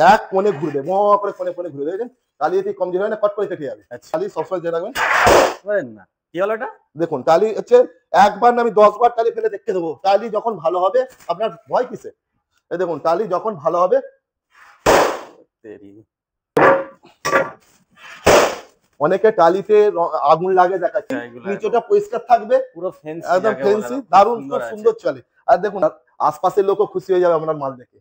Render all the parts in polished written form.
এক কোণে ঘুরবে, ম করে কোণে কোণে ঘুরবে, দেখেন টালি যদি কমজোরি হয় না কট করে কেটে যাবে। টালি সবসময় যে রাখবেন না কি হলো এটা, দেখুন টালি হচ্ছে একবার না আমি 10 বার টালি ফেলে দেখতে দেবো, টালি যখন ভালো হবে আপনার ভয় কিসে, এই দেখুন টালি যখন ভালো হবে অনেকে টালিতে আগুন লাগে দেখাচ্ছে, নিচটা পরিষ্কার থাকবে পুরো ফেন্সি, একদম ফেন্সি দারুণ খুব সুন্দর চলে। আর দেখুন আশপাশের লোকও খুশি হয়ে যাবে আপনার মাল দেখে।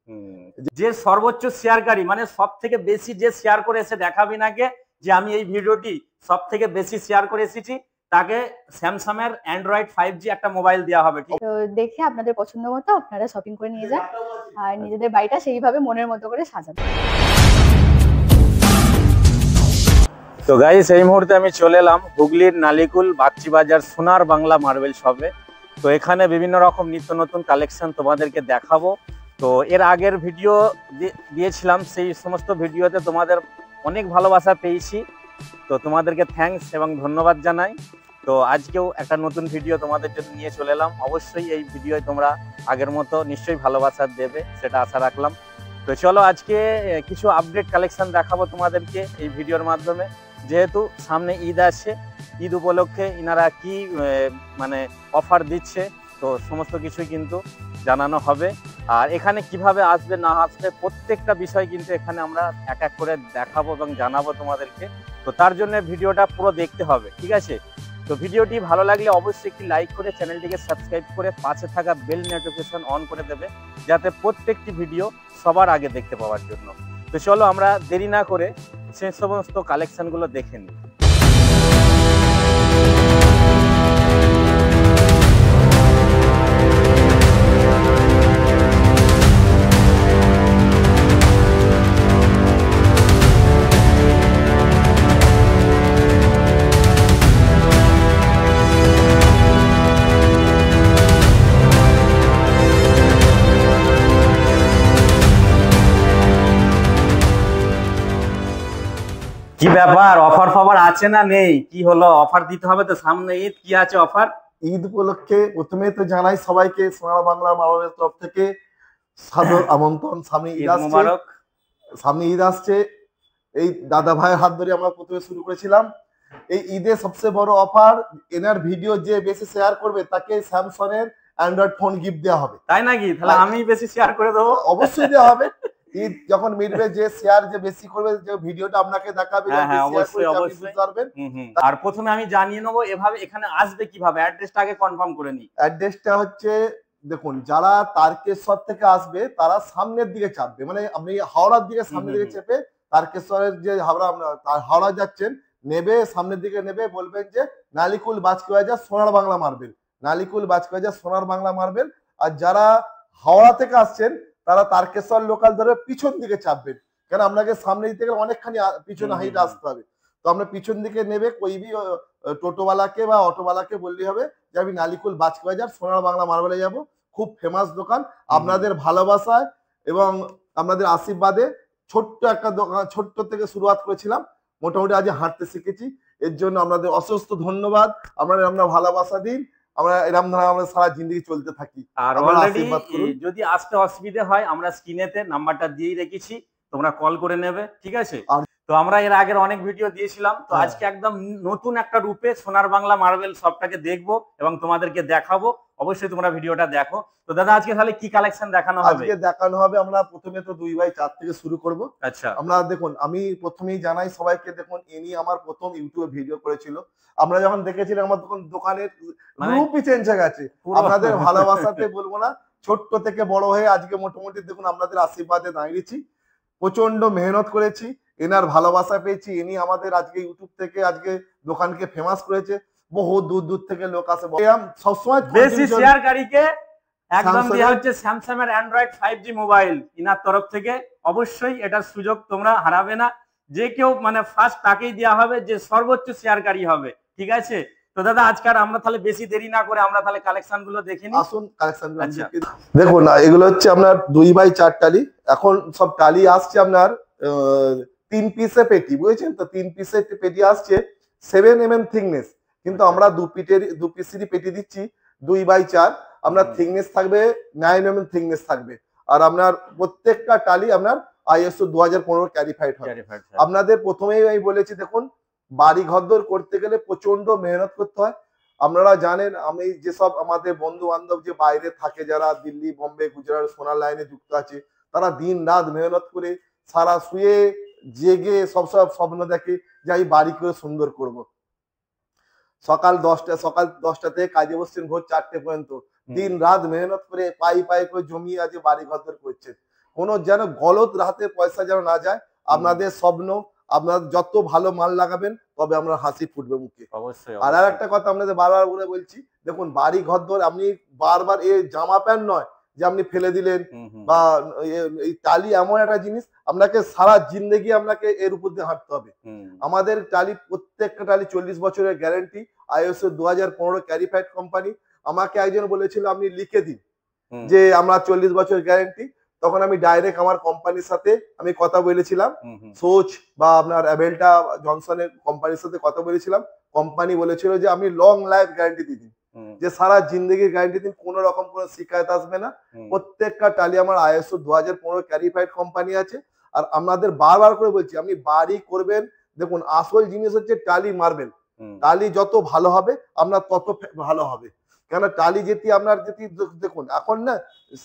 যে সর্বোচ্চ শেয়ারকারী মানে সব থেকে বেশি যে শেয়ার করে এসে দেখাবি নাকে যে আমি এই ভিডিওটি সব থেকে বেশি শেয়ার করে এসেছি, তাকে স্যামসাং এর অ্যান্ড্রয়েড 5G একটা মোবাইল দেওয়া হবে। ঠিক তো দেখে আপনাদের পছন্দ মতো আপনারা শপিং করে নিয়ে যান আর নিজেদের বাড়িটা সেইভাবে মনের মতো করে সাজান। তো গাইস এই মুহূর্তে আমি চলে এলাম হুগলির নালিকুল বাগচি বাজার সোনার বাংলা মার্বেল শপে। তো এখানে বিভিন্ন রকম নিত্য নতুন কালেকশন তোমাদেরকে দেখাবো। তো এর আগের ভিডিও দিয়েছিলাম, সেই সমস্ত ভিডিওতে তোমাদের অনেক ভালোবাসা পেয়েছি, তো তোমাদেরকে থ্যাঙ্কস এবং ধন্যবাদ জানাই। তো আজকেও একটা নতুন ভিডিও তোমাদের জন্য নিয়ে চলে এলাম। অবশ্যই এই ভিডিও তোমরা আগের মতো নিশ্চয়ই ভালোবাসা দেবে, সেটা আশা রাখলাম। তো চলো আজকে কিছু আপডেট কালেকশন দেখাবো তোমাদেরকে এই ভিডিওর মাধ্যমে। যেহেতু সামনে ঈদ আসছে, ঈদ উপলক্ষে ইনারা কি মানে অফার দিচ্ছে, তো সমস্ত কিছুই কিন্তু জানানো হবে। আর এখানে কিভাবে আসবে না আসবে প্রত্যেকটা বিষয় কিন্তু এখানে আমরা এক এক করে দেখাবো এবং জানাবো তোমাদেরকে। তো তার জন্য ভিডিওটা পুরো দেখতে হবে, ঠিক আছে? তো ভিডিওটি ভালো লাগলে অবশ্যই একটি লাইক করে চ্যানেলটিকে সাবস্ক্রাইব করে পাশে থাকা বেল নোটিফিকেশন অন করে দেবে, যাতে প্রত্যেকটি ভিডিও সবার আগে দেখতে পাওয়ার জন্য। তো চলো আমরা দেরি না করে সেই সমস্ত কালেকশনগুলো দেখে নিই। কি ব্যাপার, অফার ফফার আছে না নেই? কি হলো, অফার দিতে হবে তো, সামনে ঈদ, কি আছে অফার? ঈদ উপলক্ষে প্রথমে তো জানাই সবাইকে সোনার বাংলা মার্বেলের তরফ থেকে সাদর আমন্ত্রণ। সামনে ঈদ আসছে, সামনে ঈদ আসছে। এই দাদা ভাইয়ের হাত ধরে আমরা প্রথমে শুরু করেছিলাম। এই ঈদে সবচেয়ে বড় অফার, এনার ভিডিও যে বেশি শেয়ার করবে তাকে স্যামসাং এর অ্যান্ড্রয়েড ফোন গিফট দেওয়া হবে। তাই নাকি? তাহলে আমি বেশি শেয়ার করে দেবো। অবশ্যই দেওয়া হবে। ঈদ যখন মিটবে, যে শেয়ার যে বেশি করবে, যে ভিডিওটা আপনাকে দেখাবে, আর প্রথমে আমি জানিয়ে নেবো এভাবে এখানে আসবে কিভাবে, অ্যাড্রেসটা আগে কনফার্ম করে নিই। অ্যাড্রেসটা হচ্ছে দেখুন, যারা তারকেশ্বর থেকে আসবে তারা সামনের দিকে চাপবে, মানে আপনি হাওড়ার দিকে সামনের দিকে চেপে তারকেশ্বরের যে হাওড়া যাচ্ছেন নেবে, সামনের দিকে নেবে, বলবেন যে নালিকুল বাজকি বাজার সোনার বাংলা মার্বেল, নালিকুল বাজকি বাজার সোনার বাংলা মার্বেল। আর যারা হাওড়া থেকে আসছেন তারা তারকেশ্বর লোকাল ধরে পিছন দিকে চাপবেন, কেন আপনাকে সামনে দিতে গেলে অনেকখানি পিছনে হাইটে আসতে হবে। তো আমরা পিছন দিকে নেবে, কইবি টোটোওয়ালাকে বা অটোওয়ালাকে বললেই হবে যে আমি নালিকুল বাজকি বাজার সোনার বাংলা মার্বেলে যাব। খুব ফেমাস দোকান, আপনাদের ভালোবাসায় এবং আপনাদের আশীর্বাদে ছোট্ট একটা দোকান, ছোট্ট থেকে শুরুয়াত করেছিলাম, মোটামুটি আজ হাঁটতে শিখেছি। এর জন্য আপনাদের অসংখ্য ধন্যবাদ। আমরা ভালোবাসা দিন, আমরা এরকম ধরে আমরা সারা জিন্দগি চলতে থাকি। আর অলরেডি যদি আসতে অসুবিধা হয় আমরা স্ক্রিনেতে নাম্বারটা দিয়েই রেখেছি, তোমরা কল করে নেবে, ঠিক আছে? তো আমরা এর আগের অনেক ভিডিও দিয়েছিলাম, তো আজকে একদম নতুন একটা রূপে সোনার বাংলা মার্বেল সবটাকে দেখবো এবং তোমাদেরকে দেখাবো। অবশ্যই তোমরা ভিডিওটা দেখো। তো দাদা আজকে তাহলে কি কালেকশন দেখানো হবে? আজকে দেখানো হবে, আমরা প্রথমে তো 2x4 থেকে শুরু করব। আচ্ছা, আমরা দেখুন, আমি প্রথমেই জানাই সবাইকে, দেখুন ইনি আমার প্রথম ইউটিউবে ভিডিও করেছিল। আমরা যখন দেখেছিলাম আমার দোকানের রূপই চেঞ্জ হয়ে গেছে। আপনাদের ভালোবাসাতে বলবো না, ছোট্ট থেকে বড় হয়ে আজকে মোটামুটি দেখুন আপনাদের আশীর্বাদে দাঁড়িয়েছি। প্রচন্ড মেহনত করেছি, এনার ভালোবাসা পেয়েছি। ইনি আমাদের আজকে ইউটিউব থেকে আজকে দোকানকে ফেমাস করেছে, বহু দূর দূর থেকে লোক আসে। সবসময় বেশি শেয়ারকারীকে একদম দেওয়া হচ্ছে স্যামসাং এর অ্যান্ড্রয়েড 5G মোবাইল ইনার তরফ থেকে। অবশ্যই এটার সুযোগ তোমরা হারাবে না, যে কেউ মানে ফার্স্ট তাকেই দেওয়া হবে যে সর্বোচ্চ শেয়ারকারী হবে, ঠিক আছে? তো দাদা আজকাল আমরা তাহলে বেশি দেরি না করে আমরা তাহলে কালেকশন গুলো দেখে নিই। আসুন কালেকশন দেখুন। এগুলো হচ্ছে আপনার 2x4 টালি। এখন সব টালি আসছে আপনার 3 পিসে পেটি, বুঝেছেন তো? 3 পিসের পেটি আসছে 7 mm থিকনেস, কিন্তু আমরা 2 পিসেরই পেটি দিচ্ছি 2x4। আপনার থিকনেস থাকবে 9 mm থিকনেস থাকবে। আর আপনার প্রত্যেকটা টালি আপনার ISO 2015 ক্যারিফাইড হয়। আপনাদের প্রথমেই আমি বলেছি, দেখুন বাড়ি ঘরদোর করতে গেলে প্রচন্ড মেহনত করতে হয়। আপনারা জানেন, আমি যেসব আমাদের বন্ধু বান্ধব যে বাইরে থাকে, যারা দিল্লি, বোম্বে, গুজরাট, সোনার লাইনে যুক্ত আছে, তারা দিন রাত মেহনত করে সারা শুয়ে জেগে সব স্বপ্ন দেখে যে আমি বাড়ি করে সুন্দর করব। সকাল 10টা থেকে কাজে বসছেন ভোর 4টে পর্যন্ত, দিন রাত মেহনত করে পাই করে জমিয়ে আছে বাড়ি ঘর করছেন। কোনো যেন গলত রাতে পয়সা যেন না যায়। আপনাদের স্বপ্ন, আপনার যত ভালো মাল লাগাবেন তবে আমরা হাসি ফুটবে মুখে। অবশ্যই। আর একটা কথা আপনাদের বারবার করে বলছি, দেখুন বাড়ি ঘর ধর আপনি বারবার এই জামা প্যান্ট নয় যে আপনি ফেলে দিলেন, বা এই টালি এমন একটা জিনিস আপনাকে সারা জিন্দেগি আপনাকে এর উপর দিয়ে হাঁটতে হবে। আমাদের টালি, প্রত্যেকটা টালি 40 বছরের গ্যারান্টি, ISO 2015 ক্যারিফাইড কোম্পানি। আমাকে একজন বলেছিল আপনি লিখে দিন যে আমরা 40 বছর গ্যারান্টি। তখন আমি ডাইরেক্ট আমার কোম্পানির সাথে আমি কথা বলেছিলাম, সোচ বা আপনার অ্যাবেলটা জনসনের কোম্পানির সাথে কথা বলেছিলাম। কোম্পানি বলেছিল যে আপনি লং লাইফ গ্যারান্টি দিন, যে সারা জিন্দগির গ্যারান্টি দিন, কোনো রকম কোনো শিকায়ত আসবে না। প্রত্যেকটা টালি আমার ISO 2015 ক্যারিফাইড কোম্পানি আছে। আর আপনাদের বারবার করে বলছি, আপনি বাড়ি করবেন, দেখুন আসল জিনিস হচ্ছে টালি মার্বেল। টালি যত ভালো হবে আপনার তত ভালো হবে। কেন টালি যেটি আপনার যেটি দেখুন এখন না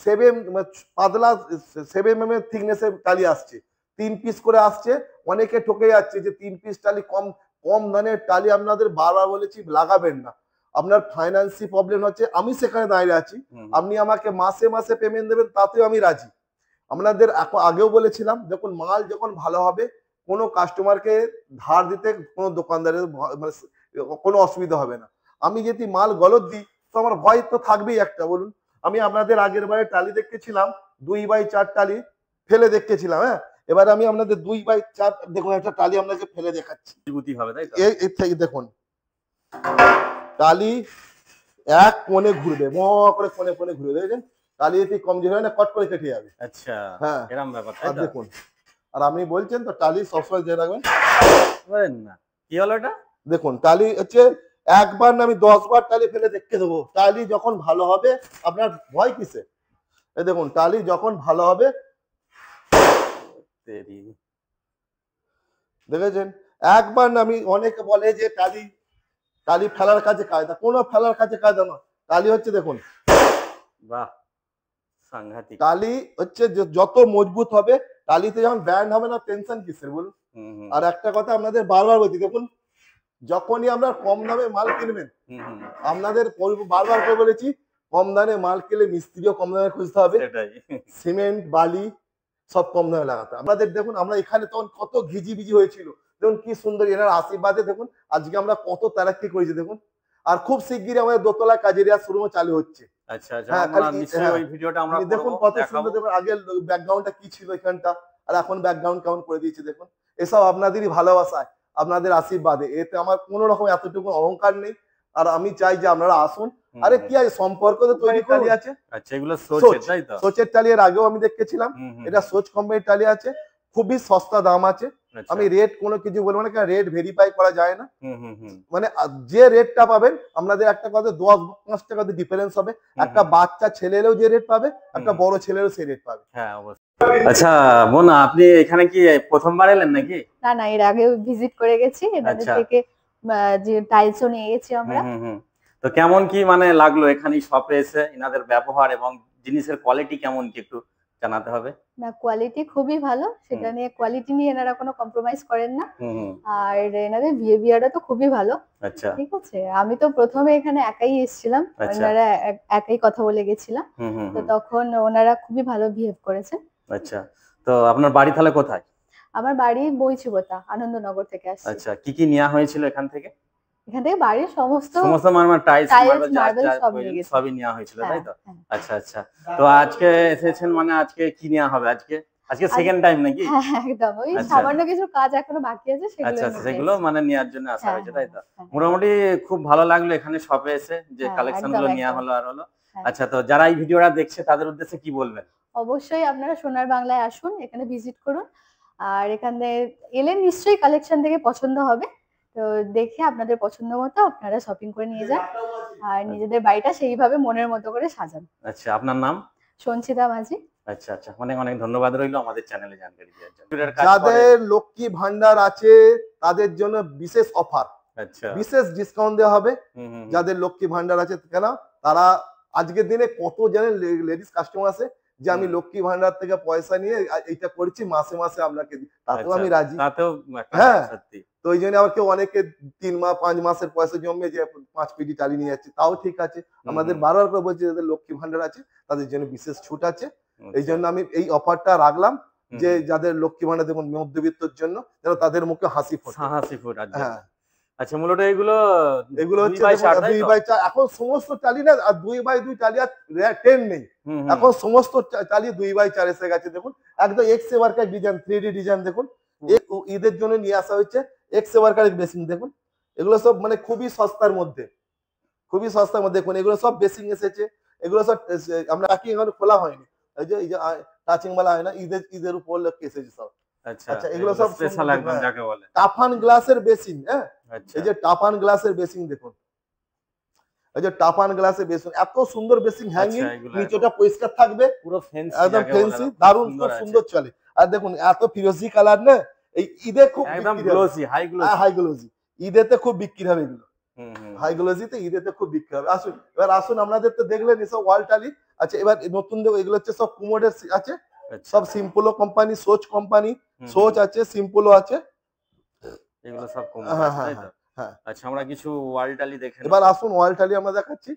7 পাতলা 7 mm থিকনেসের টালি আসছে, 3 পিস করে আসছে। অনেকে ঠকে যাচ্ছে যে 3 পিস টালি কম দানের টালি। আপনাদের বারবার বলেছি লাগাবেন না, আপনার ফাইন্যান্সি প্রবলেম হচ্ছে। আমি সেখানে দাঁড়িয়ে আছি, আপনি আমাকে মাসে মাসে পেমেন্ট দেবেন তাতেও আমি রাজি। আপনাদের আগেও বলেছিলাম, দেখুন মাল যখন ভালো হবে কোনো কাস্টমারকে ধার দিতে কোনো দোকানদারের কোনো অসুবিধা হবে না। আমি যদি মাল গলত দিই তো আমার ভয় তো থাকবেই একটা, বলুন। আমি আপনাদের আগের বারে টালি দেখেছিলাম 2x4 টালি ফেলে দেখেছিলাম। হ্যাঁ, এবারে আমি আপনাদের 2x4 দেখুন একটা টালি আপনাকে ফেলে দেখাচ্ছি। এর থেকে দেখুন টালি এক কোণে ঘুরবে, ম করে কোণে ঘুরবে, দেখেছেন? টালি যদি কমজোরি হয় না কট করে কেটে যাবে। আচ্ছা, হ্যাঁ এরকম ব্যাপার। আর দেখুন, আর আপনি বলছেন তো টালি সবসময় যে রাখবেন না, কি হলো এটা? দেখুন টালি হচ্ছে একবার না আমি 10 বার টালি ফেলে দেখতে দেবো। টালি যখন ভালো হবে আপনার ভয় কিসে? এই দেখুন টালি যখন ভালো হবে, দেখেছেন? একবার না আমি, অনেকে বলে যে টালি ফেলার কাছে কায়দা, কোনো ফেলার কাছে কায়দা নয়। টালি হচ্ছে দেখুন, বাহ সাংঘাতিক। টালি হচ্ছে যত মজবুত হবে, টালিতে যখন ব্যান্ড হবে না টেনশন কিসের বলুন। আর একটা কথা আপনাদের বারবার বলছি, দেখুন যখনই আমরা কম দামে মাল কিনবেন, আপনাদের বারবার করে বলেছি কম দামে মাল কিনলে মিস্ত্রিও কম দামে খুঁজতে হবে, সিমেন্ট বালি সব কম দামে লাগাতে। আমাদের দেখুন আমরা এখানে তখন কত ঘিজিবিজি হয়েছিল, দেখুন কি সুন্দর এনার আশীর্বাদে দেখুন আজকে আমরা কত তারাক্কি করেছি দেখুন। আর খুব শিগগিরই আমাদের দোতলা কাজেরিয়া শোরুম চালু হচ্ছে। আচ্ছা আচ্ছা, আমরা নিশ্চয়ই ওই ভিডিওটা আমরা করব। দেখুন কত সুন্দর, দেখুন আগের ব্যাকগ্রাউন্ডটা কি ছিল এখানটা, আর এখন ব্যাকগ্রাউন্ড কেমন করে দিয়েছে দেখুন। এসব আপনাদেরই ভালোবাসায়, আপনাদের আশীর্বাদে, এতে আমার কোনো রকম এতটুকু অহংকার নেই। আর আমি চাই যে আপনারা আসুন। আরে কি আছে, সম্পর্ক তো তৈরি টালি আছে। আচ্ছা, এগুলো সোচের, তাই তো? সোচের টালি এর আগেও আমি দেখেছিলাম, এটা সোচ কোম্পানির টালি আছে, খুবই সস্তা দাম আছে। আমি রেট কোনো কিছু বলবো না, কারণ রেট ভেরিফাই করা যায় না। মানে যে রেটটা পাবেন, আপনাদের একটা কথা 10-5 টাকা ডিফারেন্স হবে। একটা বাচ্চা ছেলেরও যে রেট পাবে, একটা বড় ছেলেরও সেই রেট পাবে। হ্যাঁ অবশ্যই। আচ্ছা বোন, আপনি এখানে কি প্রথমবার এলেন নাকি? না না, এর আগেও ভিজিট করে গেছি, এনাদের থেকে যে টাইলসও নিয়ে গেছি আমরা। তো কেমন কি মানে লাগলো এখানে শপে এসে, এনাদের ব্যবহার এবং জিনিসের কোয়ালিটি কেমন কি একটু জানাতে হবে। না, কোয়ালিটি খুবই ভালো, সেটা নিয়ে কোয়ালিটি নিয়ে এনারা কোনো কম্প্রোমাইজ করেন না। আর এনাদের বিহেভিয়ারটা তো খুবই ভালো। আচ্ছা, ঠিক আছে। আমি তো প্রথমে এখানে একাই এসেছিলাম, ওনারা একাই কথা বলে গেছিলাম, তো তখন ওনারা খুবই ভালো বিহেভ করেছেন। আচ্ছা, তো আপনার বাড়ি তাহলে কোথায়? আমার বাড়ি বইচিবোতা, আনন্দনগর থেকে আসছি। আচ্ছা, কি কি নেওয়া হয়েছিল এখান থেকে? এখান থেকে বাড়ির সমস্ত মানে টাইলস মার্বেল সবই নেওয়া হয়েছিল, তাই তো? আচ্ছা আচ্ছা, তো আজকে এসেছেন মানে আজকে কি নেওয়া হবে? আজকে সেকেন্ড টাইম নাকি? একদম, ওই সামান্য কিছু কাজ এখনো বাকি আছে, সেগুলো মানে নেওয়ার জন্য আসা হয়েছে, তাই তো? মোটামুটি খুব ভালো লাগলো এখানে শপে এসে, যে কালেকশন গুলো নেওয়া হলো আর হলো। আচ্ছা, তো যারা এই ভিডিওটা দেখছে তাদের উদ্দেশ্যে কি বলবেন? অবশ্যই আপনারা সোনার বাংলায় আসুন, এখানে ভিজিট করুন, আর এখানে এলে নিশ্চয়ই কালেকশন থেকে পছন্দ হবে। তো দেখে আপনাদের পছন্দ মতো আপনারা শপিং করে নিয়ে যান, আর নিজেদের বাড়িটা সেইভাবে মনের মতো করে সাজান। আচ্ছা, আপনার নাম? সঞ্চিতা মাঝি। আচ্ছা আচ্ছা, অনেক অনেক ধন্যবাদ রইলো আমাদের চ্যানেলে জানকারি দেওয়ার জন্য। যাদের লক্ষ্মী ভান্ডার আছে তাদের জন্য বিশেষ অফার, আচ্ছা, বিশেষ ডিসকাউন্ট দেওয়া হবে। হুম। যাদের লক্ষ্মী ভান্ডার আছে, কেন তারা আজকের দিনে কত জানেন লেডিস কাস্টমার আছে যে আমি লক্ষ্মী ভান্ডার থেকে পয়সা নিয়ে এইটা করছি, মাসে মাসে আপনাকে দিই, তাতেও আমি রাজি। তাতেও হ্যাঁ, সত্যি। তো ওই জন্য আবার কেউ অনেকে 3 মাস 5 মাসের পয়সা জমে যে 5 পিটি চালিয়ে নিয়ে যাচ্ছে, তাও ঠিক আছে। আমাদের বারবার করে বলছি যাদের লক্ষ্মী ভান্ডার আছে তাদের জন্য বিশেষ ছুট আছে। এই জন্য আমি এই অফারটা রাখলাম যে যাদের লক্ষ্মী ভান্ডার দেখুন মধ্যবিত্তর জন্য, যেন তাদের মুখে হাসি ফোটে। হ্যাঁ, আচ্ছা, মূলত এগুলো হচ্ছে 2x4। এখন সমস্ত টালি না আর 2x2 টালি আর 10 নেই, এখন সমস্ত টালি 2x4 এসে গেছে। দেখুন একদম x worker design, 3D design দেখুন। ঈদের জন্য নিয়ে আসা হচ্ছে এক্স ওয়ার্কার বেসিং। দেখুন এগুলো সব মানে খুবই সস্তার মধ্যে, খুবই সস্তার মধ্যে। দেখুন এগুলো সব বেসিং এসেছে, এগুলো সব আমরা কি এখন খোলা হয়নি, এই যে টাচিং वाला হয় না, ঈদের উপর লক্ষ্য এসেছে সব। আচ্ছা, এগুলো সব স্পেশাল একদম যাকে বলে টাফান গ্লাসের বেসিং। হ্যাঁ, আচ্ছা, এই যে টাফান গ্লাসের বেসিং দেখুন, এই যে টাফান গ্লাসের বেসিং, এত সুন্দর বেসিং, হ্যাঙ্গিং, নিচেটা পরিষ্কার থাকবে, পুরো ফ্যান্সি, একদম ফ্যান্সি, দারুণ খুব সুন্দর চলে। আর দেখুন এত ফিরোজি কালার না, এই ঈদে খুব একদম glossy, high glossy, high glossy, ঈদেতে খুব বিক্রি হবে এগুলো। হাই গ্লোসিতে ঈদেতে খুব বিক্রি হবে। আসুন এবার আসুন, আপনাদের তো দেখলেন এসব ওয়াল টালি। আচ্ছা, এবার নতুন দেখো এগুলো হচ্ছে সব কুমোডের আছে, সব সিম্পলো কোম্পানি, সোচ কোম্পানি, সোচ আছে, সিম্পলো আছে, এগুলো সব কুমোড। হ্যাঁ, আচ্ছা, আমরা কিছু ওয়াল টালি দেখে এবার আসুন ওয়াল টালি আমরা দেখাচ্ছি।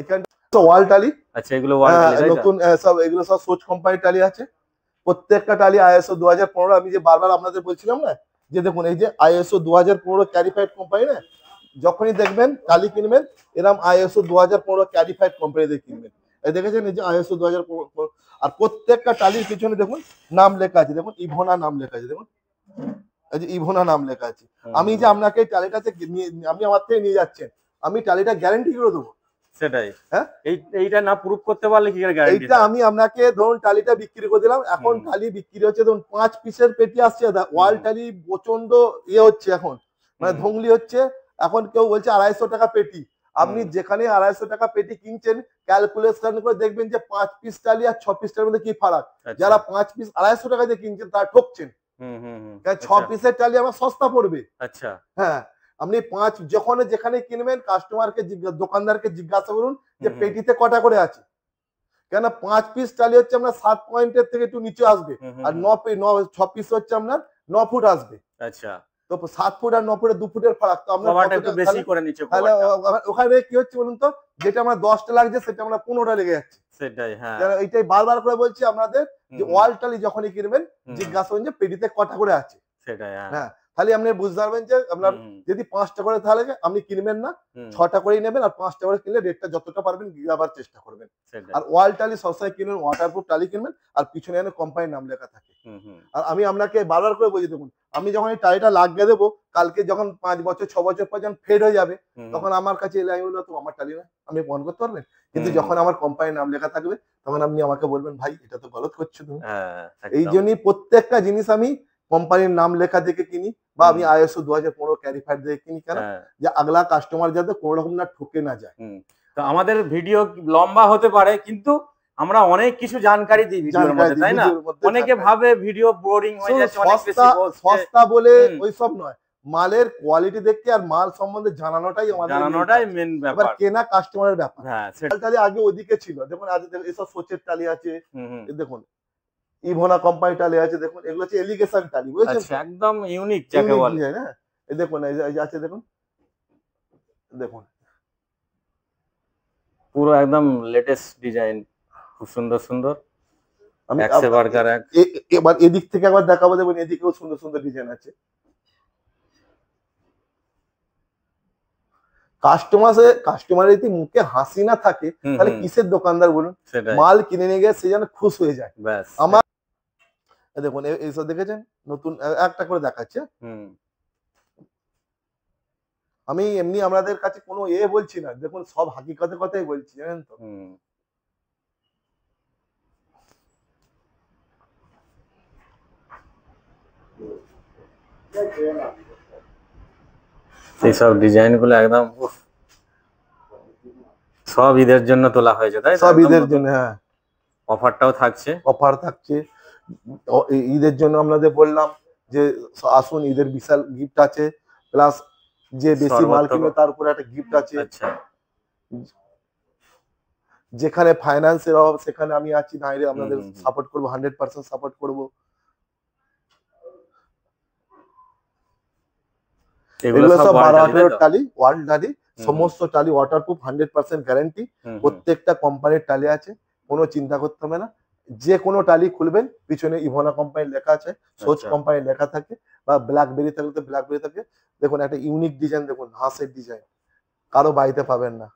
এখানে তো ওয়াল টালি। আচ্ছা, এগুলো ওয়াল টালি নতুন সব, এগুলো সব সোচ কোম্পানি টালি আছে। প্রত্যেকটা টালি ISO 2015। আমি যে বারবার আপনাদের বলছিলাম না যে দেখুন এই যে ISO 2015 ক্যারিফাইড কোম্পানি না, যখনই দেখবেন টালি কিনবেন এরকম ISO 2015 ক্যারিফাইড কোম্পানি দিয়ে কিনবেন। এই দেখেছেন এই যে ISO 2015, আর প্রত্যেকটা টালির পিছনে দেখুন নাম লেখা আছে, দেখুন ইভোনা নাম লেখা আছে, দেখুন এই যে ইভোনা নাম লেখা আছে। আমি যে আপনাকে এই টালিটাতে আমি আমার থেকে নিয়ে যাচ্ছেন, আমি টালিটা গ্যারান্টি করে দেবো। সেটাই, হ্যাঁ, এইটা না প্রুফ করতে পারলে কি করে গ্যারান্টি? এইটা আমি আপনাকে ধরুন টালিটা বিক্রি করে দিলাম, এখন টালি বিক্রি হচ্ছে ধরুন 5 পিসের পেটি আসছে, ওয়াল টালি প্রচন্ড হচ্ছে এখন, মানে ধুমলি হচ্ছে। এখন কেউ বলছে 250 টাকা পেটি। আপনি যেখানে 250 টাকা পেটি কিনছেন, ক্যালকুলেশন করে দেখবেন যে 5 পিস টালি আর 6 পিস টালির মধ্যে কি ফারাক। যারা 5 পিস 250 টাকা দিয়ে কিনছেন তারা ঠকছেন, কারণ 6 পিসের টালি আমার সস্তা পড়বে। আচ্ছা, হ্যাঁ, আপনি 5 যখন যেখানে কিনবেন কাস্টমারকে দোকানদারকে জিজ্ঞাসা করুন যে পেটিতে কটা করে আছে, কেন 5 পিস টালি হচ্ছে আমরা 7 পয়েন্টের থেকে একটু নিচে আসবে, আর 6 পিস হচ্ছে আপনার 9 ফুট আসবে। আচ্ছা, তো 7 ফুট আর 9 ফুটের 2 ফুটের ফারাক, তো আমরা একটু বেশি করে নিচে। তাহলে ওখানে কি হচ্ছে বলুন তো, যেটা আমরা 10টা লাগছে সেটা আমরা 15টা লেগে যাচ্ছে। সেটাই, হ্যাঁ, এইটাই বারবার করে বলছি আপনাদের যে ওয়াল টালি যখনই কিনবেন জিজ্ঞাসা করুন যে পেটিতে কটা করে আছে। সেটাই, হ্যাঁ, তাহলে আপনি বুঝতে পারবেন যে আপনার যদি 5টা করে তাহলে আপনি কিনবেন না, 6টা করেই নেবেন, আর 5টা করে কিনলে রেটটা যতটা পারবেন গিরাবার চেষ্টা করবেন। আর ওয়াল টালি সবসময় কিনবেন ওয়াটারপ্রুফ টালি কিনবেন, আর পিছনে এনে কোম্পানির নাম লেখা থাকে। আর আমি আপনাকে বারবার করে বলছি দেখুন, আমি যখন এই টালিটা লাগিয়ে দেবো, কালকে যখন 5 বছর 6 বছর পর যখন ফেড হয়ে যাবে, তখন আমার কাছে এলে আমি বলবো তো আমার টালি না, আপনি বন্ধ করতে পারবেন। কিন্তু যখন আমার কোম্পানির নাম লেখা থাকবে তখন আপনি আমাকে বলবেন ভাই এটা তো গলত করছো তুমি। এই জন্যই প্রত্যেকটা জিনিস আমি কোম্পানির নাম লেখা দেখে কিনি, বা আমি ISO 2015 ক্যারিফাইড দেখে কিনি, কেন যে আগলা কাস্টমার যাতে কোনো রকম না ঠকে না যায়। তো আমাদের ভিডিও লম্বা হতে পারে, কিন্তু আমরা অনেক কিছু জানকারি দিই ভিডিওর মধ্যে, তাই না? অনেকে ভাবে ভিডিও বোরিং হয়ে যাচ্ছে, অনেক বেশি সস্তা বলে ওইসব নয়, মালের কোয়ালিটি দেখে আর মাল সম্বন্ধে জানানোটাই মেন ব্যাপার, কেনা কাস্টমারের ব্যাপার। হ্যাঁ, টালি আগে ওদিকে ছিল, দেখুন আজ এসব সোচের টালি আছে, দেখুন ইভোনা কোম্পানি টালি আছে, দেখুন এগুলো হচ্ছে এলিগেশন টালি, বুঝছেন? আচ্ছা, একদম ইউনিক যাকে বলে। হ্যাঁ, এই দেখুন এই যে আছে, দেখুন দেখুন পুরো একদম লেটেস্ট ডিজাইন, খুব সুন্দর সুন্দর। আমি এবার এদিক থেকে একবার দেখাবো, দেখুন এদিকেও সুন্দর সুন্দর ডিজাইন আছে। কাস্টমারের যদি মুখে হাসি না থাকে তাহলে কিসের দোকানদার বলুন? মাল কিনে নিয়ে গিয়ে সে যেন খুশ হয়ে যায়। আমার দেখুন এইসব দেখেছেন, নতুন একটা করে দেখাচ্ছে। আমি এমনি আমাদের কাছে কোনো বলছি না, দেখুন সব হাকিকতের কথাই বলছি, জানেন তো। এইসব ডিজাইন গুলো একদম সব ঈদের জন্য তোলা হয়েছে, তাই? সব ঈদের জন্য, হ্যাঁ। অফারটাও থাকছে। অফার থাকছে। ঈদের জন্য আপনাদের বললাম যে আসুন, ঈদের বিশাল গিফট আছে, প্লাস যে বেশি মাল সর্বত্র কিনবে তার উপরে একটা গিফট আছে। আচ্ছা যেখানে ফাইন্যান্সের অভাব সেখানে আমি আছি, নাইরে আপনাদের হুম। সাপোর্ট করবো, 100% সাপোর্ট করবো। এগুলো সব 12-18 টালি, ওয়ার্ল্ড টালি, সমস্ত টালি ওয়াটারপ্রুফ, 100% গ্যারান্টি। প্রত্যেকটা কোম্পানির টালি আছে, কোনো চিন্তা করতে হবে না। যে কোনো টালি খুলবেন পিছনে ইভোনা কোম্পানির লেখা আছে, সোচ কোম্পানির লেখা থাকে, বা ব্ল্যাকবেরি থাকলে তো ব্ল্যাকবেরি থাকে। দেখুন একটা ইউনিক ডিজাইন, দেখুন হাঁসের ডিজাইন, কারো বাড়িতে পাবেন না।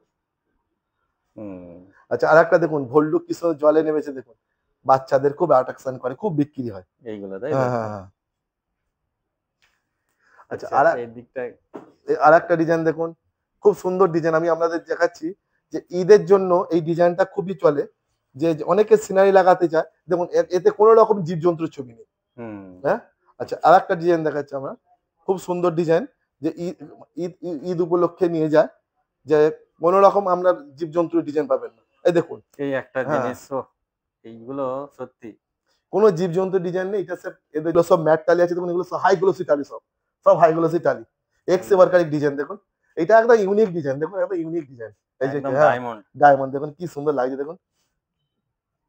আচ্ছা, আর একটা দেখুন ভল্লু কিশোর জলে নেমেছে, দেখুন বাচ্চাদের খুব অ্যাট্রাকশন করে, খুব বিক্রি হয় এইগুলো, তাই? হ্যাঁ। আচ্ছা, আর একটা ডিজাইন দেখুন, খুব সুন্দর ডিজাইন, আমি আপনাদের দেখাচ্ছি যে ঈদের জন্য এই ডিজাইনটা খুবই চলে, যে অনেকে সিনারি লাগাতে চায়। দেখুন এতে কোনো রকম জীবজন্তুর ছবি নেই। হ্যাঁ, আচ্ছা, আর একটা ডিজাইন দেখাচ্ছি আমরা, খুব সুন্দর ডিজাইন, যে ঈদ উপলক্ষে নিয়ে যায়, যে কোনো রকম আমরা জীবজন্তুর ডিজাইন পাবেন না। এই দেখুন এই একটা জিনিস, এইগুলো সত্যি কোনো জীবজন্তুর ডিজাইন নেই, এটা এগুলো সব ম্যাট টালি আছে। দেখুন এগুলো সব হাই গ্লোসি টালি, সব হাই গ্লোসি টালি, এক্স এভারকারিক ডিজাইন। দেখুন এটা একটা ইউনিক ডিজাইন, দেখুন একটা ইউনিক ডিজাইন, এই যে ডায়মন্ড, দেখুন কি সুন্দর লাগছে। দেখুন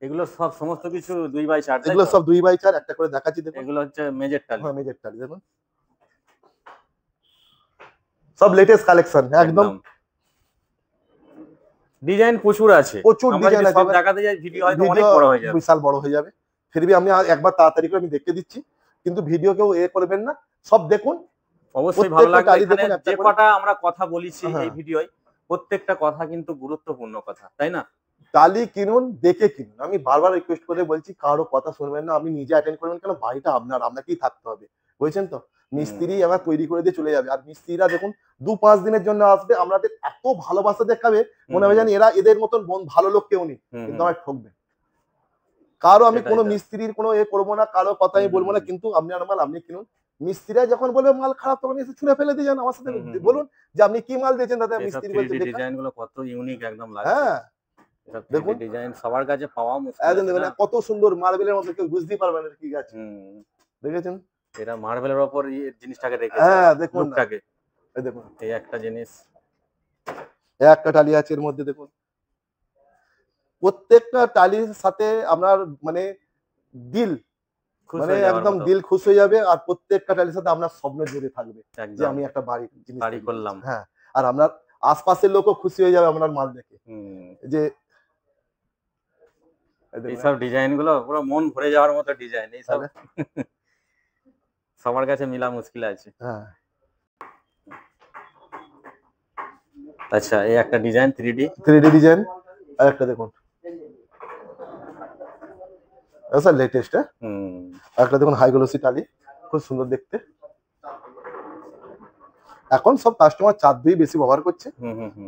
এগুলো সব সমস্ত কিছু 2x4, এগুলো সব 2x4, একটা করে দেখাচ্ছি। দেখুন এগুলো হচ্ছে মেজের টালি। হ্যাঁ, মেজের টালি, দেখুন সব লেটেস্ট কালেকশন, একদম ডিজাইন প্রচুর আছে, প্রচুর ডিজাইন আছে, সব দেখাতে যাই ভিডিও হয়তো অনেক বড় হয়ে যাবে, বিশাল বড় হয়ে যাবে। ফিরবি আমি একবার তাড়াতাড়ি করে আমি দেখতে দিচ্ছি, কিন্তু ভিডিও কেউ করবেন না, সব দেখুন অবশ্যই ভালো লাগবে। এখানে যে কটা আমরা কথা বলেছি এই ভিডিওয়, প্রত্যেকটা কথা কিন্তু গুরুত্বপূর্ণ কথা, তাই না? টালি কিনুন, দেখে কিনুন। আমি বারবার রিকোয়েস্ট করে বলছি, কারো কথা শুনবেন না, আপনি নিজে অ্যাটেন্ড করবেন, কেন বাড়িটা আপনাকেই থাকতে হবে, বুঝছেন তো? মিস্ত্রি আবার তৈরি করে দিয়ে চলে যাবে, আর মিস্ত্রিরা দেখুন 2-5 দিনের জন্য আসবে, আপনাদের এত ভালোবাসা দেখাবে, মনে হবে জানি এদের মতন ভালো লোক কেউ নেই, কিন্তু আমার ঠকবে। কারো আমি কোনো মিস্ত্রির কোনো করবো না, কারো কথা আমি বলবো না, কিন্তু আপনি আমার মাল আপনি কিনুন। মিস্ত্রিরা যখন বলবে মাল খারাপ, তখন এসে ছুঁড়ে ফেলে দিয়ে যান, আমার সাথে বলুন যে আপনি কি মাল দিয়েছেন, দাদা মিস্ত্রি বলছে ডিজাইন গুলো কত ইউনিক একদম লাগে। হ্যাঁ, দেখুন ডিজাইন সবার কাছে পাওয়া মুশকিল, একদম দেখুন কত সুন্দর, মার্বেলের মতো, কেউ বুঝতেই পারবে না কি আছে। দেখেছেন এটা মার্বেলের উপর এই জিনিসটাকে রেখেছে। হ্যাঁ, দেখুন লুকটাকে, এই দেখুন এই একটা জিনিস, এই একটা টালি আছে এর মধ্যে। দেখুন প্রত্যেকটা টালির সাথে আপনার মানে দিল, মানে একদম দিল খুশ হয়ে যাবে, আর প্রত্যেকটা টালির সাথে আপনার স্বপ্ন জুড়ে থাকবে যে আমি একটা বাড়ি করলাম। হ্যাঁ, আর আপনার আশপাশের লোকও খুশি হয়ে যাবে আপনার মাল দেখে, যে এইসব ডিজাইন গুলো পুরো মন ভরে যাওয়ার মতো ডিজাইন, এইসব সবার কাছে মিলা মুশকিল আছে। হ্যাঁ, আচ্ছা, এই একটা ডিজাইন 3D ডিজাইন, আর একটা দেখুন স্যার লেটেস্ট, একটা দেখুন হাই গ্লোসি টালি, খুব সুন্দর দেখতে। এখন সব কাস্টমার 4-2 বেশি ব্যবহার করছে।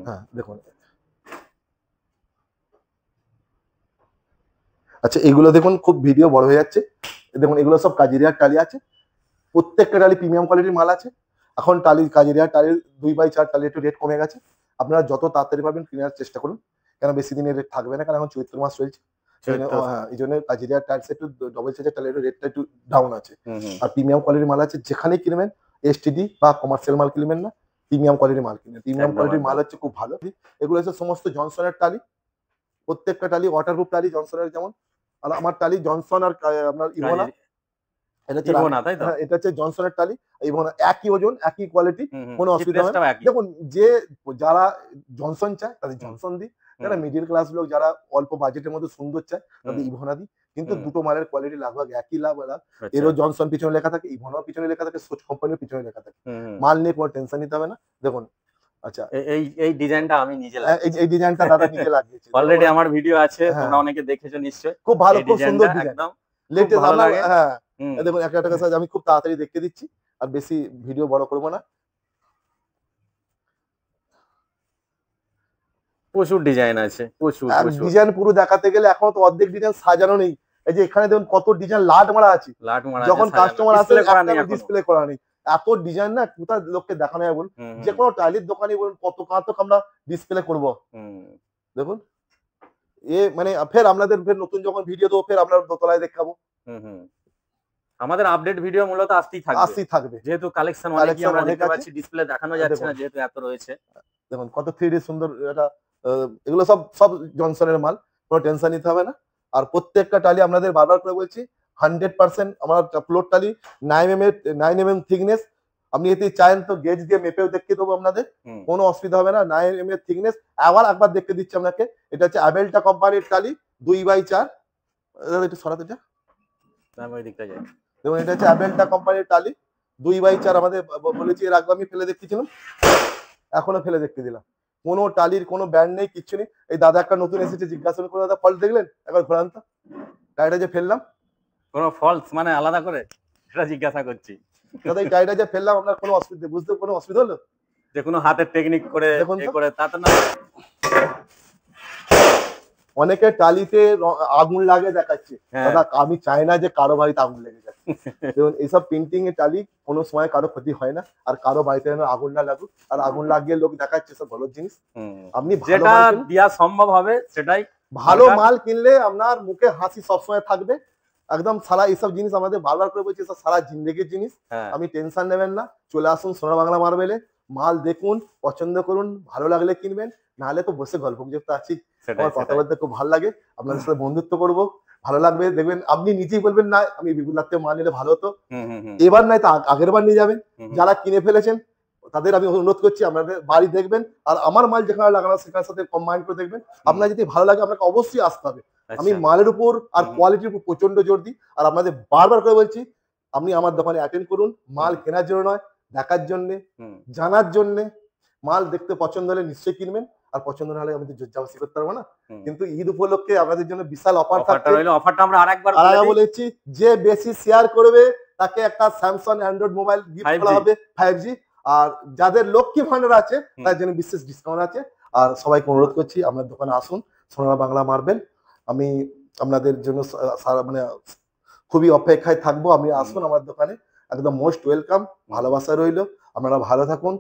হ্যাঁ, দেখুন আচ্ছা, এগুলো দেখুন খুব ভিডিও বড় হয়ে যাচ্ছে। দেখুন এগুলো সব কাজেরিয়ার টালি আছে, প্রত্যেকটা টালি প্রিমিয়াম কোয়ালিটির মাল আছে। এখন কাজেরিয়ার টালির 2x4 টালি একটু রেট কমে গেছে, আপনারা যত তাড়াতাড়ি পারবেন কেনার চেষ্টা করুন, কেন বেশি দিনের রেট থাকবে না, কারণ এখন চৈত্র মাস চলছে। হ্যাঁ, এই জন্য কাজেরিয়ার টাইলস একটু ডবল সাইজের টাইলের রেটটা একটু ডাউন আছে। আর প্রিমিয়াম কোয়ালিটির মাল আছে, যেখানেই কিনবেন এসটিডি বা কমার্শিয়াল মাল কিনবেন না, প্রিমিয়াম কোয়ালিটির মাল কিনবেন। প্রিমিয়াম কোয়ালিটির মাল হচ্ছে খুব ভালো। এগুলো হচ্ছে সমস্ত জনসনের টালি, প্রত্যেকটা টালি ওয়াটারপ্রুফ টালি জনসনের, যেমন আমার টালি জনসন আর আপনার ইভোনা, এটা হচ্ছে জনসনের টালি, ইভোনা একই ওজন একই কোয়ালিটি, কোনো অসুবিধা হবে না। দেখুন যে যারা জনসন চায় তাদের জনসন দিই, যারা মিডিল ক্লাস লোক, যারা অল্প বাজেটের মধ্যে সুন্দর চায় তাদের ইভোনা দিই, কিন্তু দুটো মালের কোয়ালিটি লাগভাগ একই লাভ। এরও জনসন পিছনে লেখা থাকে, ইভোনাও পিছনে লেখা থাকে, সোচ কোম্পানির পিছনে লেখা থাকে, মাল নিয়ে কোনো টেনশন নিতে হবে না। দেখুন আচ্ছা, এই ডিজাইনটা আমি নিজে লাগিয়েছি, এই ডিজাইনটা দাদা নিজে লাগিয়েছি, অলরেডি আমার ভিডিও আছে, তোমরা অনেকে দেখেছো নিশ্চয়ই। খুব ভালো, খুব সুন্দর ডিজাইন, একদম লেটেস্ট। হ্যাঁ, দেখুন একটা কাজ আমি খুব তাড়াতাড়ি দেখতে দিচ্ছি, আর বেশি ভিডিও বড় করবো না। প্রচুর ডিজাইন আছে, প্রচুর ডিজাইন পুরো দেখাতে গেলে এখন তো অর্ধেক ডিজাইন সাজানো নেই। এই যে এখানে দেখুন কত ডিজাইন লাট মারা আছে, যখন কাস্টমার আসে ডিসপ্লে করা নেই, এত ডিজাইন না কোথায় লোককে দেখানো যায় বলুন। যে কোনো টাইলের দোকানে বলুন কত কাঁতক আমরা ডিসপ্লে করবো। দেখুন মানে ফের আপনাদের ফের নতুন যখন ভিডিও দেবো ফের আপনার দোতলায় দেখাবো। আমাদের আপডেট ভিডিও মূলত আসতেই থাকবে যেহেতু কালেকশন অনেকই আমরা দেখতে পাচ্ছি, ডিসপ্লে দেখানো যাচ্ছে না যেহেতু এত রয়েছে। দেখুন কত 3D সুন্দর এটা, এগুলো সব জনসনের মাল, কোনো টেনশন নিতে হবে না। আর প্রত্যেকটা টালি আপনাদের বারবার করে বলছি 100% আমার ফ্লোর টালি 9mm থিকনেস। আপনি যদি চান তো গেজ দিয়ে মেপেও দেখতে দেবো আপনাদের, কোনো অসুবিধা হবে না। 9mm থিকনেস একবার দেখতে দিচ্ছি আপনাকে। এটা হচ্ছে অ্যাবেলটা কোম্পানির টালি 2x4। একটু সরাতে যা, ওই দিকটা যাই। দেখুন এটা হচ্ছে অ্যাবেলটা কোম্পানির টালি 2x4। আমাদের বলেছি এর আগে আমি ফেলে দেখতেছিলাম, এখনো ফেলে দেখতে দিলাম। কোনো টালির কোনো ব্যান্ড নেই, কিচ্ছু নেই। এই দাদা একটা নতুন এসেছে, জিজ্ঞাসা করে দাদা ফল্ট দেখলেন, একবার ঘোরান তো টাইটা যে ফেললাম, কোনো ফলস মানে আলাদা করে সেটা জিজ্ঞাসা করছি। দাদা এই টাইটা যে ফেললাম আপনার কোনো অসুবিধা, বুঝতে কোনো অসুবিধা হলো? যে কোনো হাতের টেকনিক করে করে তা তো না। অনেকে টালিতে আগুন লাগে দেখাচ্ছে, দাদা আমি চাই না যে কারো বাড়িতে আগুন লেগে যায়। দেখুন এইসব পেন্টিং এর টালি কোনো সময় কারো ক্ষতি হয় না, আর কারো বাড়িতে যেন আগুন না লাগুক। আর আগুন লাগিয়ে লোক দেখাচ্ছে সব ভালো জিনিস। আপনি যেটা দেওয়া সম্ভব হবে সেটাই ভালো মাল কিনলে আপনার মুখে হাসি সবসময় থাকবে একদম। সারা এইসব জিনিস আমাদের বারবার করে বলছি, সব সারা জিন্দগির জিনিস। আমি টেনশন নেবেন না, চলে আসুন সোনার বাংলা মার্বেলে, মাল দেখুন, পছন্দ করুন, ভালো লাগলে কিনবেন, নাহলে তো বসে গল্প গুজব তো আছি। আমার কথা বলতে খুব ভালো লাগে, আপনাদের সাথে বন্ধুত্ব করব, ভালো লাগবে। দেখবেন আপনি নিজেই বলবেন না আমি বিপুল রাত্রে মাল নিলে ভালো হতো, এবার নয় তো আগের বার নিয়ে যাবেন। যারা কিনে ফেলেছেন তাদের আমি অনুরোধ করছি আপনাদের বাড়ি দেখবেন, আর আমার মাল যেখানে লাগানো সেখানের সাথে কম্বাইন করে দেখবেন। আপনার যদি ভালো লাগে আপনাকে অবশ্যই আসতে হবে। আমি মালের উপর আর কোয়ালিটির উপর প্রচন্ড জোর দিই, আর আপনাদের বারবার করে বলছি আপনি আমার দোকানে অ্যাটেন্ড করুন, মাল কেনার জন্য নয়, দেখার জন্য, জানার জন্য। মাল দেখতে পছন্দ হলে নিশ্চয়ই কিনবেন, আর পছন্দ না হলে আমি তো জোরজাবস্তি করতে পারবো না। কিন্তু ঈদ উপলক্ষে আপনাদের জন্য বিশাল অফার থাকছে। অফারটা আমরা আরেকবার বলেছি, যে বেশি শেয়ার করবে তাকে একটা স্যামসাং অ্যান্ড্রয়েড মোবাইল গিফট করা হবে 5G। আর যাদের লক্ষ্মী ভান্ডার আছে তার জন্য বিশেষ ডিসকাউন্ট আছে। আর সবাইকে অনুরোধ করছি আপনার দোকানে আসুন, সোনার বাংলা মার্বেল। আমি আপনাদের জন্য মানে খুবই অপেক্ষায় থাকবো। আপনি আসুন আমার দোকানে, একদম মোস্ট ওয়েলকাম, ভালোবাসা রইল। আপনারা ভালো থাকুন,